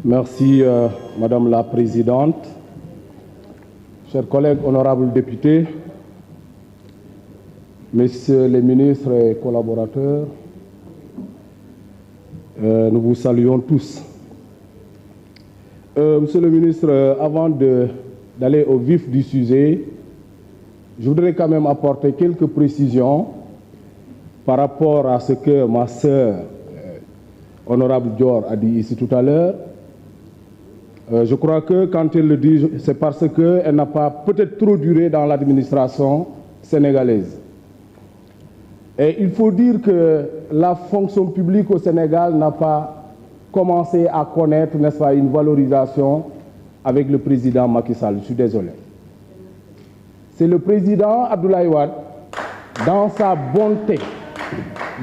Merci, Madame la Présidente. Chers collègues honorables députés, Messieurs les ministres et collaborateurs, nous vous saluons tous. Monsieur le ministre, avant d'aller au vif du sujet, je voudrais quand même apporter quelques précisions par rapport à ce que ma sœur, honorable Dior, a dit ici tout à l'heure. Je crois que quand elle le dit, c'est parce qu'elle n'a pas peut-être trop duré dans l'administration sénégalaise. Et il faut dire que la fonction publique au Sénégal n'a pas commencé à connaître, n'est-ce pas, une valorisation avec le président Macky Sall. Je suis désolé. C'est le président Abdoulaye Wade, dans sa bonté,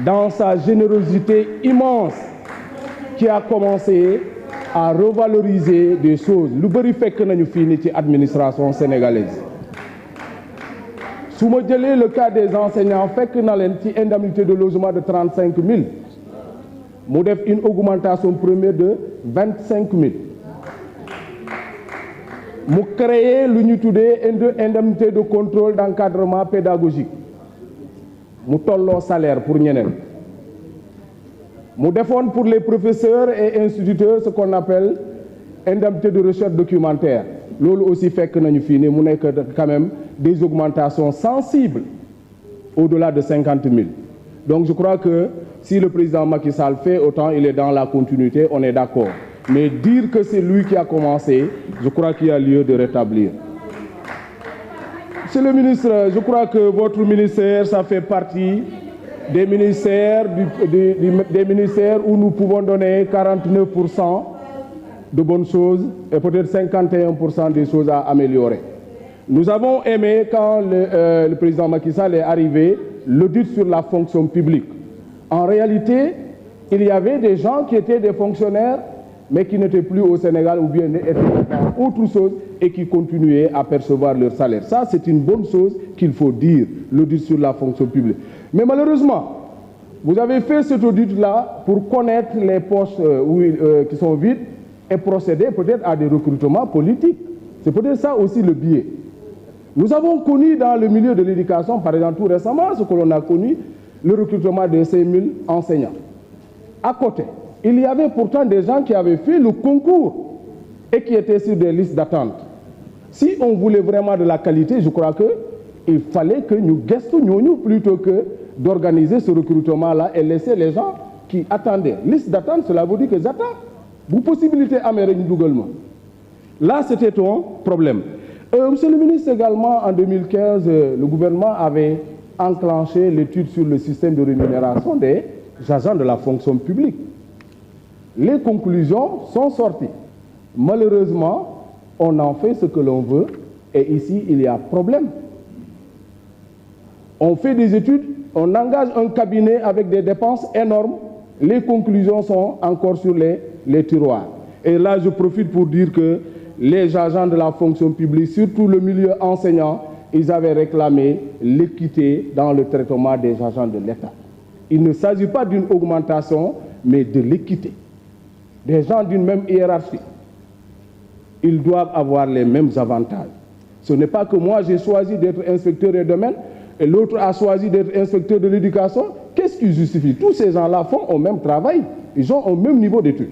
dans sa générosité immense, qui a commencé à revaloriser des choses. Lu bari fekk nañu fii ni ci administration sénégalaise. Su ma jëlee le cas des enseignants, fekk na leen ci indemnité de logement de 35 000. mu def une augmentation première de 25 000. mu créé lu ñu tuddee indemnité de contrôle d'encadrement pédagogique. mu tolloo salaire pour ñeneen. mu defoon pour les professeurs et instituteurs ce qu'on appelle indemnité de recherche documentaire. loolu aussi fekk nañu fii ni mu nekk quand même des augmentations sensibles au-delà de 50 000. Donc je crois que si le président Macky Sall fait autant, il est dans la continuité, on est d'accord. Mais dire que c'est lui qui a commencé, je crois qu'il y a lieu de rétablir. Monsieur le ministre, je crois que votre ministère, ça fait partie des ministères, des ministères où nous pouvons donner 49% de bonnes choses et peut-être 51% des choses à améliorer. Nous avons aimé quand le président Macky Sall est arrivé l'audit sur la fonction publique. En réalité, il y avait des gens qui étaient des fonctionnaires mais qui n'étaient plus au Sénégal ou bien étaient dans autre chose et qui continuaient à percevoir leur salaire. Ça, c'est une bonne chose qu'il faut dire, l'audit sur la fonction publique. Mais malheureusement, vous avez fait cet audit-là pour connaître les postes qui sont vides et procéder peut-être à des recrutements politiques. C'est peut-être ça aussi le biais. Nous avons connu dans le milieu de l'éducation, par exemple tout récemment, ce que l'on a connu, le recrutement de 5 000 enseignants. À côté, il y avait pourtant des gens qui avaient fait le concours et qui étaient sur des listes d'attente. Si on voulait vraiment de la qualité, je crois qu'il fallait que nous guestions plutôt que d'organiser ce recrutement-là et laisser les gens qui attendaient. Liste d'attente, cela veut dire que j'attends. Vous possibilité américaine doublement. Là, c'était un problème. Monsieur le ministre, également, en 2015, le gouvernement avait enclenché l'étude sur le système de rémunération des agents de la fonction publique. Les conclusions sont sorties. Malheureusement, on en fait ce que l'on veut et ici, il y a problème. On fait des études, on engage un cabinet avec des dépenses énormes. Les conclusions sont encore sur les tiroirs. Et là, je profite pour dire que les agents de la fonction publique, surtout le milieu enseignant, ils avaient réclamé l'équité dans le traitement des agents de l'État. Il ne s'agit pas d'une augmentation, mais de l'équité. Des gens d'une même hiérarchie, ils doivent avoir les mêmes avantages. Ce n'est pas que moi j'ai choisi d'être inspecteur des domaines et l'autre a choisi d'être inspecteur de l'éducation. Qu'est-ce qui justifie? Tous ces gens-là font au même travail. Ils ont au même niveau d'études.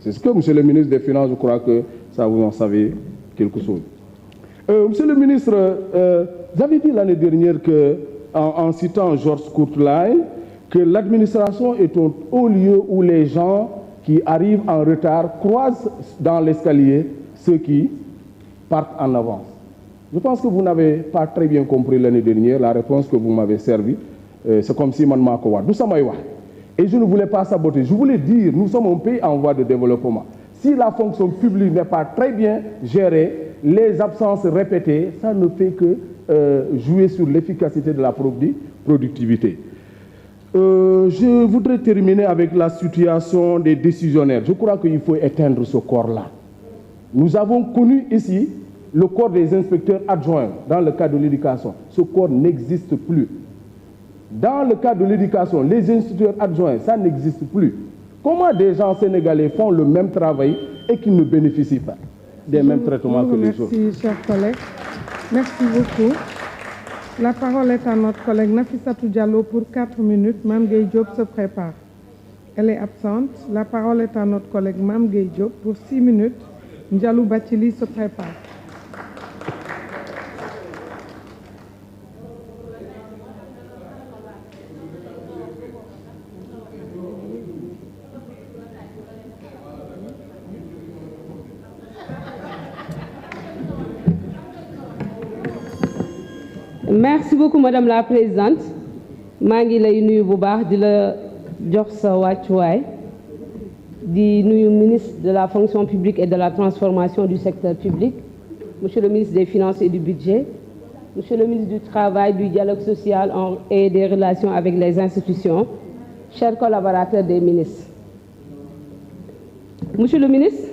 C'est ce que, monsieur le ministre des Finances, je crois que ça vous en savez quelque chose. Monsieur le ministre, vous avez dit l'année dernière en citant Georges Courtline, que l'administration est un haut lieu où les gens qui arrivent en retard croisent dans l'escalier ceux qui partent en avance. Je pense que vous n'avez pas très bien compris l'année dernière la réponse que vous m'avez servie. C'est comme si man mako wa. Et je ne voulais pas saboter. Je voulais dire, nous sommes un pays en voie de développement. Si la fonction publique n'est pas très bien gérée, les absences répétées, ça ne fait que jouer sur l'efficacité de la productivité. Je voudrais terminer avec la situation des décisionnaires. Je crois qu'il faut éteindre ce corps-là. Nous avons connu ici le corps des inspecteurs adjoints dans le cadre de l'éducation. Ce corps n'existe plus. Dans le cadre de l'éducation, les inspecteurs adjoints, ça n'existe plus. Comment des gens sénégalais font le même travail et qu'ils ne bénéficient pas des mêmes traitements que les autres? Merci, chers collègues. Merci beaucoup. La parole est à notre collègue Nafissatou Diallo pour 4 minutes. Mame Gueye Diop se prépare. Elle est absente. La parole est à notre collègue Mame Gueye Diop pour 6 minutes. Ndialou Bathily se prépare. Merci beaucoup Madame la Présidente. maa ngi lay nuyu bu baax di la jox sa wàccuwaay di nuyu ministre de la fonction publique et de la transformation du secteur public, monsieur le ministre des Finances et du Budget, monsieur le ministre du Travail, du dialogue social et des relations avec les institutions, chers collaborateurs des ministres. Monsieur le ministre,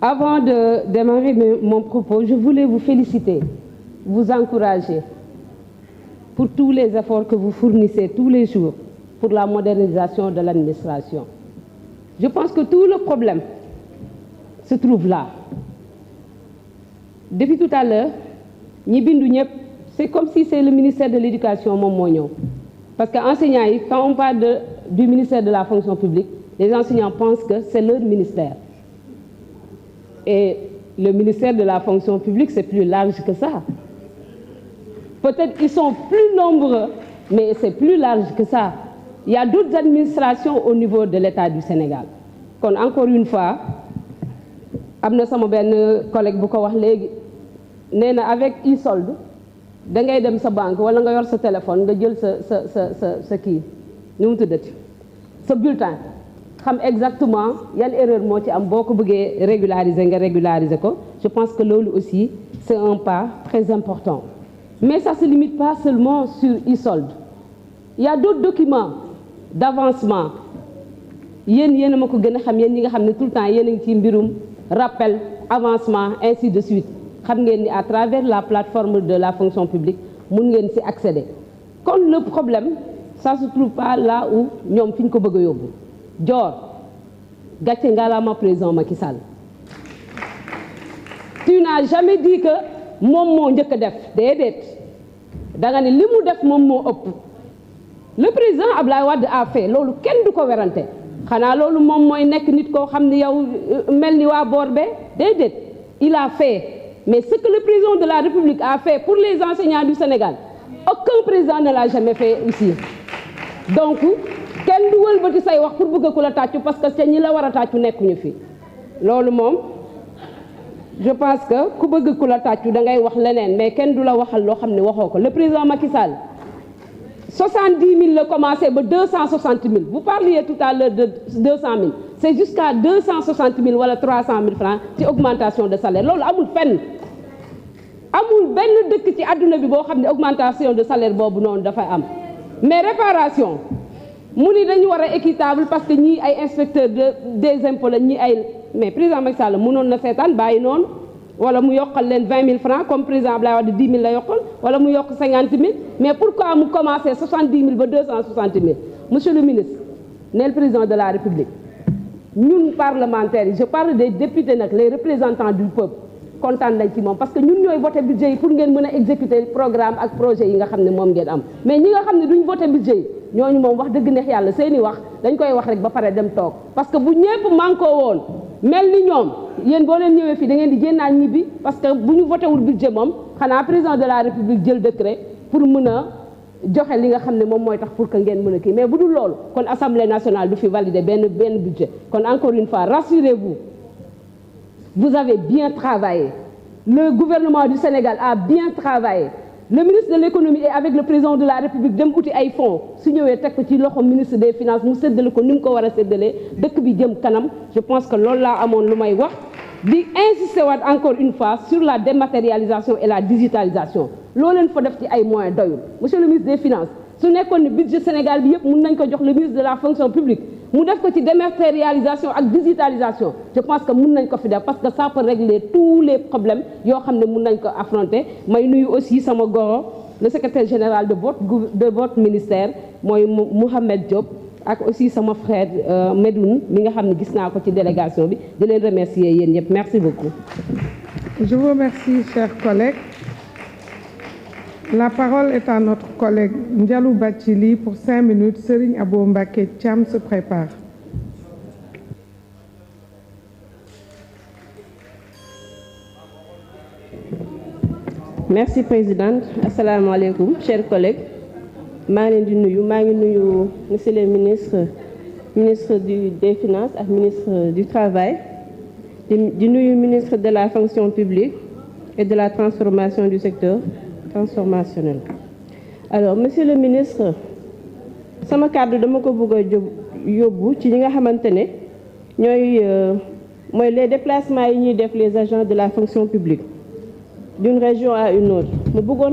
avant de démarrer mon propos, je voulais vous féliciter, vous encourager pour tous les efforts que vous fournissez tous les jours pour la modernisation de l'administration. Je pense que tout le problème se trouve là. Depuis tout à l'heure, c'est comme si c'est le ministère de l'Éducation moom moo ñëw. Parce que enseignants yi, quand on parle du ministère de la fonction publique, les enseignants pensent que c'est leur ministère. Et le ministère de la fonction publique, c'est plus large que ça. Peut-être qu'ils sont plus nombreux, mais c'est plus large que ça. Il y a d'autres administrations au niveau de l'État du Sénégal. Kon encore une fois, am na sama benn collègue bu ko wax léegi nee na avec e-solde da ngay dem sa banque wala nga yor sa téléphone nga jël sa kii nu mu tuddati sa bulletin xam exactement yan erreur moo ci am boo ko bëggee régulariser nga régulariser ko. Je pense que loolu aussi c'est un pas très important. Mais ça ne se limite pas seulement sur e-solde. Il y a d'autres documents d'avancement. Yéen a ma ko gën a xam yéen ñi nga xam ne tout le temps yéen a ngi ci mbirum rappel avancement ainsi de suite xam ngeen ni à travers la plateforme de la fonction publique mun ngeen ci accéder. Kon le problème ça se trouve pas là où ñoom fi ñu ko bëgg a yóbbu. Dior gàcce ngalaama président Macky Sall. Tu n'as jamais dit que moom moo njëkk a def déedéet da nga ne li mu def moom moo ëpp. Le président Abdoulaye Wade a fait loolu kenn du ko werante xanaa loolu moom mooy nekk nit koo xam ne yow mel ni waa boor be déedéet il a fait mais ce que le président de la République a fait pour les enseignants du Sénégal aucun président ne l'a jamais fait ici. Donc kenn du wëlbati say wax pour bëgg ku la tàccu parce que ñi la war a tàccu nekkuñu fi loolu moom je pense que ku bëgg ku la tàccu da ngay wax leneen mais kenn du la waxal loo xam ne waxoo ko. Le président Macky Sall 70 000 la commencé ba 260 000 vous parliez tout à l'heure de 200 000 c'est jusqu'à 260 000 wala 300 000 francs ci augmentation de salaire loolu amul fenn amul benn dëkk ci àdduna bi boo xam ne augmentation de salaire boobu noonu dafay am. Mais réparation mu ni dañu war a équitable parce que ñii ay inspecteurs des impôts la ñii ay mais président Macky Sall mënoon na seetaan bàyyi noonu wala mu yokkal leen 20 000 francs comme président Abdoulaye Wade 10 000 la yokkal wala mu yokk 50 000 mais pourquoi mu commencé 70 000 ba 260 000. Monsieur le ministre neel président de la République ñun parlementaires yi je parle des députés nag les représentants du peuple kontaan nañ ci moom parce que ñun ñooy voté budget yi pour ngeen mën a exécuter programme ak projet yi nga xam ne moom ngeen am mais ñi nga xam ne duñ voté budget yi ñooñu moom wax dëgg neex yàlla seeni wax dañ koy wax rek ba pare dem toog parce que bu ñëpp mànkoo woon mel ni ñoom yéen boo leen ñëwee fii da ngeen di génnaat ñibbi parce que bu ñu voté wul budget moom xanaa président de la République jël décret pour mën a joxe li nga xam ne moom mooy tax pour que ngeen mën a kii mais bu dul loolu kon assemblée nationale du fi valider benn budget kon encore une fois rassurez-vous. Vous avez bien travaillé. Le gouvernement du Sénégal a bien travaillé. Le ministre de l'économie est avec le président de la République dem uti ay fonds su ñëwee teg ko ci loxo ministre des finances mu séddale ko ni mu ko war a séddalee dëkk bi jëm kanam je pense que loolu laa amoon lu may wax di insister waat encore une fois sur la dématérialisation et la digitalisation loo leen fa def ci ay moyens doyul. Monsieur le ministre des finances su nekkoon ne budget Sénégal bi yëpp mun nañ ko jox le ministre de la fonction publique mu def ko ci dématérialisation ak digitalisation je pense que mun nañ ko fi def parce que ça peut régler tous les problèmes yoo xam ne mun nañ ko affronter. May nuyu aussi sama goro le secrétaire général de votre ministère mooy Mouhamed Diop ak aussi sama frère Medoune mi nga xam ne gis naa ko ci délégation bi di leen remercier yéen ñëpp merci beaucoup. Je vous remercie, chers collègues. La parole est à notre collègue Ndialou Bathily pour 5 minutes. Serigne Abo Mbacké Thiam se prépare. Merci Présidente. Assalamu alaikum, chers collègues. maa ngi leen di nuyu monsieur le ministre des Finances ak ministre du Travail di nuyu ministre de la Fonction publique et de la transformation du secteur transformationnel. Alors monsieur le ministre sama kàddu dama ko bëgg a yóbbu ci ñi nga xamante ne mooy les déplacements yi ñuy def les agents de la fonction publique d'une région à une autre mu bëggoon